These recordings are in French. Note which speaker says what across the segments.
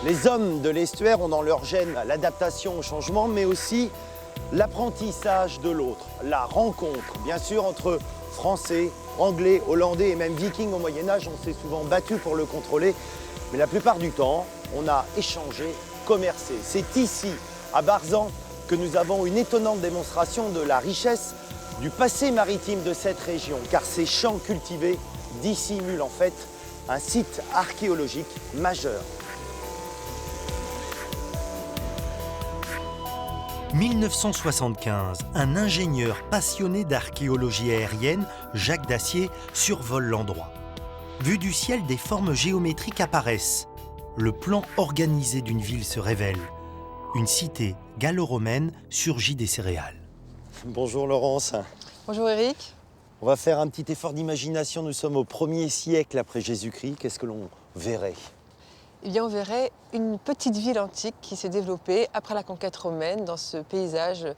Speaker 1: Les hommes de l'estuaire ont dans leur gène l'adaptation au changement, mais aussi l'apprentissage de l'autre, la rencontre, bien sûr, entre Français, Anglais, Hollandais et même Vikings au Moyen-Âge. On s'est souvent battu pour le contrôler, mais la plupart du temps, on a échangé, commercé. C'est ici, à Barzan, que nous avons une étonnante démonstration de la richesse du passé maritime de cette région, car ces champs cultivés dissimulent en fait un site archéologique majeur.
Speaker 2: 1975, un ingénieur passionné d'archéologie aérienne, Jacques Dacier, survole l'endroit. Vu du ciel, des formes géométriques apparaissent. Le plan organisé d'une ville se révèle. Une cité gallo-romaine surgit des céréales.
Speaker 1: Bonjour Laurence.
Speaker 3: Bonjour Eric.
Speaker 1: On va faire un petit effort d'imagination. Nous sommes au 1er siècle après Jésus-Christ. Qu'est-ce que l'on verrait ?
Speaker 3: Eh bien, on verrait une petite ville antique qui s'est développée après la conquête romaine dans ce paysage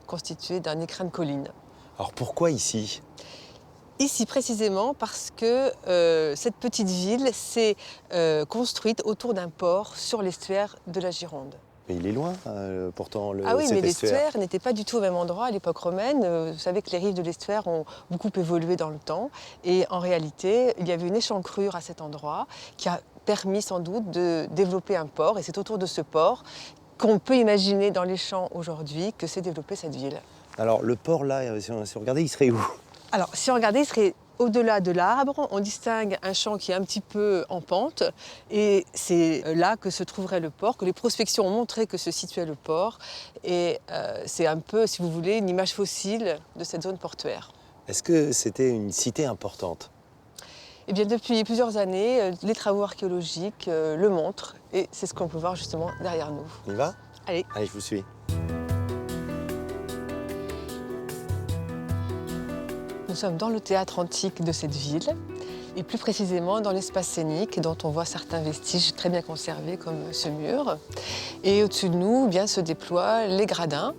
Speaker 3: constitué d'un écrin de collines.
Speaker 1: Alors pourquoi ici ?
Speaker 3: Ici précisément parce que cette petite ville s'est construite autour d'un port sur l'estuaire de la Gironde.
Speaker 1: Mais il est loin, pourtant,
Speaker 3: Ah oui,
Speaker 1: cet
Speaker 3: mais
Speaker 1: estuaire.
Speaker 3: l'estuaire n'était pas du tout au même endroit à l'époque romaine. Vous savez que les rives de l'estuaire ont beaucoup évolué dans le temps. Et en réalité, il y avait une échancrure à cet endroit qui a permis sans doute de développer un port. Et c'est autour de ce port qu'on peut imaginer dans les champs aujourd'hui que s'est développée cette ville.
Speaker 1: Alors le port là, si on regardait, il serait où ?
Speaker 3: Alors, si on regardait, il serait au-delà de l'arbre. On distingue un champ qui est un petit peu en pente. Et c'est là que se trouverait le port, que les prospections ont montré que se situait le port. Et c'est un peu, si vous voulez, une image fossile de cette zone portuaire.
Speaker 1: Est-ce que c'était une cité importante ?
Speaker 3: Eh bien, depuis plusieurs années, les travaux archéologiques le montrent. Et c'est ce qu'on peut voir justement derrière nous.
Speaker 1: On y va ?
Speaker 3: Allez.
Speaker 1: Allez, je vous suis.
Speaker 3: Nous sommes dans le théâtre antique de cette ville, et plus précisément dans l'espace scénique dont on voit certains vestiges très bien conservés comme ce mur. Et au-dessus de nous, eh bien, se déploient les gradins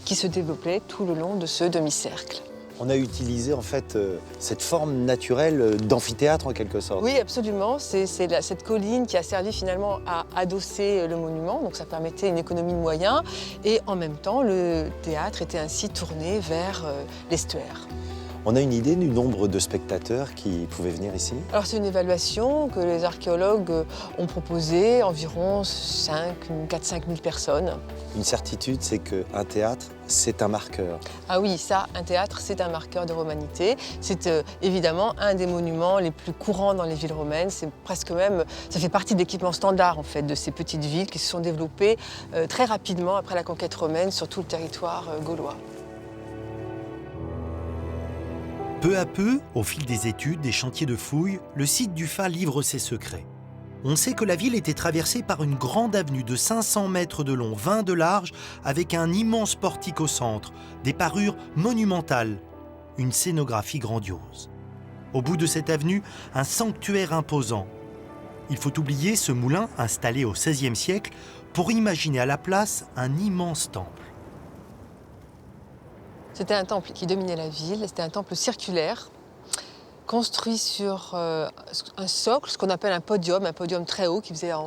Speaker 3: qui se développaient tout le long de ce demi-cercle.
Speaker 1: On a utilisé en fait cette forme naturelle d'amphithéâtre en quelque sorte.
Speaker 3: Oui, absolument. C'est cette colline qui a servi finalement à adosser le monument, donc ça permettait une économie de moyens. Et en même temps, le théâtre était ainsi tourné vers l'estuaire.
Speaker 1: On a une idée du nombre de spectateurs qui pouvaient venir ici ?
Speaker 3: Alors c'est une évaluation que les archéologues ont proposée, environ 4-5 000 personnes.
Speaker 1: Une certitude, c'est qu'un théâtre, c'est un marqueur.
Speaker 3: Ah oui, ça, un théâtre, c'est un marqueur de romanité. C'est évidemment un des monuments les plus courants dans les villes romaines. C'est presque même, ça fait partie de l'équipement standard en fait, de ces petites villes qui se sont développées très rapidement après la conquête romaine sur tout le territoire gaulois.
Speaker 2: Peu à peu, au fil des études, des chantiers de fouilles, le site du Fat livre ses secrets. On sait que la ville était traversée par une grande avenue de 500 mètres de long, 20 de large, avec un immense portique au centre, des parures monumentales, une scénographie grandiose. Au bout de cette avenue, un sanctuaire imposant. Il faut oublier ce moulin installé au XVIe siècle pour imaginer à la place un immense temple.
Speaker 3: C'était un temple qui dominait la ville, c'était un temple circulaire, construit sur un socle, ce qu'on appelle un podium très haut qui faisait à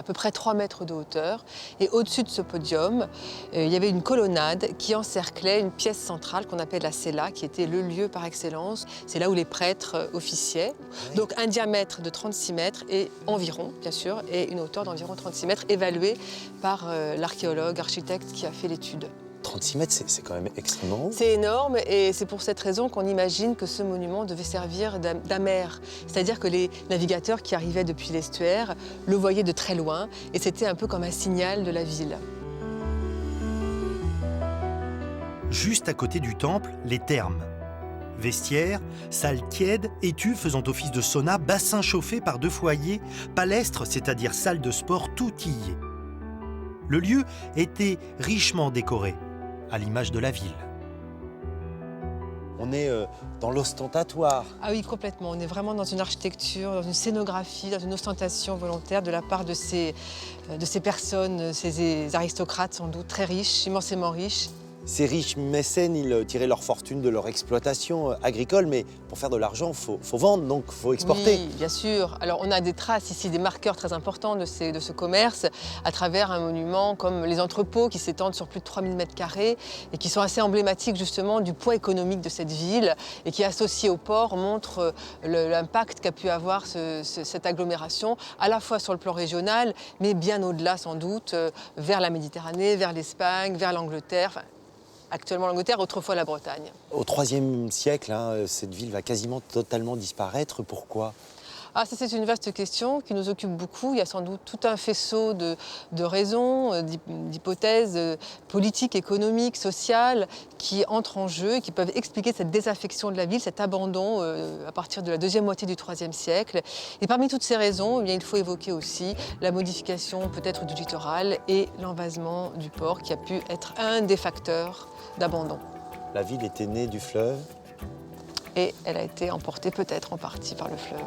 Speaker 3: peu près 3 mètres de hauteur. Et au-dessus de ce podium, il y avait une colonnade qui encerclait une pièce centrale qu'on appelle la cella, qui était le lieu par excellence. C'est là où les prêtres officiaient. Donc un diamètre de 36 mètres et environ, bien sûr, et une hauteur d'environ 36 mètres, évaluée par l'archéologue, architecte qui a fait l'étude.
Speaker 1: 36 mètres, c'est quand même extrêmement haut.
Speaker 3: C'est énorme et c'est pour cette raison qu'on imagine que ce monument devait servir d'amère. C'est-à-dire que les navigateurs qui arrivaient depuis l'estuaire le voyaient de très loin et c'était un peu comme un signal de la ville.
Speaker 2: Juste à côté du temple, les thermes. Vestiaires, salles tièdes, étuves faisant office de sauna, bassins chauffés par 2 foyers, palestres, c'est-à-dire salles de sport, tout y est. Le lieu était richement décoré, à l'image de la ville.
Speaker 1: On est dans l'ostentatoire.
Speaker 3: Ah oui, complètement. On est vraiment dans une architecture, dans une scénographie, dans une ostentation volontaire de la part de ces personnes, ces aristocrates sans doute très riches, immensément riches.
Speaker 1: Ces riches mécènes, ils tiraient leur fortune de leur exploitation agricole, mais pour faire de l'argent, il faut vendre, donc il faut exporter.
Speaker 3: Oui, bien sûr. Alors on a des traces ici, des marqueurs très importants de ce commerce à travers un monument comme les entrepôts qui s'étendent sur plus de 3000 m² et qui sont assez emblématiques justement du poids économique de cette ville et qui, associés au port, montrent l'impact qu'a pu avoir cette agglomération, à la fois sur le plan régional, mais bien au-delà sans doute, vers la Méditerranée, vers l'Espagne, vers l'Angleterre. Enfin, actuellement l'Angleterre, autrefois la Bretagne.
Speaker 1: Au IIIe siècle, cette ville va quasiment totalement disparaître. Pourquoi ?
Speaker 3: Ah, ça, c'est une vaste question qui nous occupe beaucoup. Il y a sans doute tout un faisceau de raisons, d'hypothèses politiques, économiques, sociales qui entrent en jeu et qui peuvent expliquer cette désaffection de la ville, cet abandon à partir de la deuxième moitié du IIIe siècle. Et parmi toutes ces raisons, eh bien, il faut évoquer aussi la modification peut-être du littoral et l'envasement du port qui a pu être un des facteurs d'abandon.
Speaker 1: La ville était née du fleuve.
Speaker 3: Et elle a été emportée peut-être en partie par le fleuve.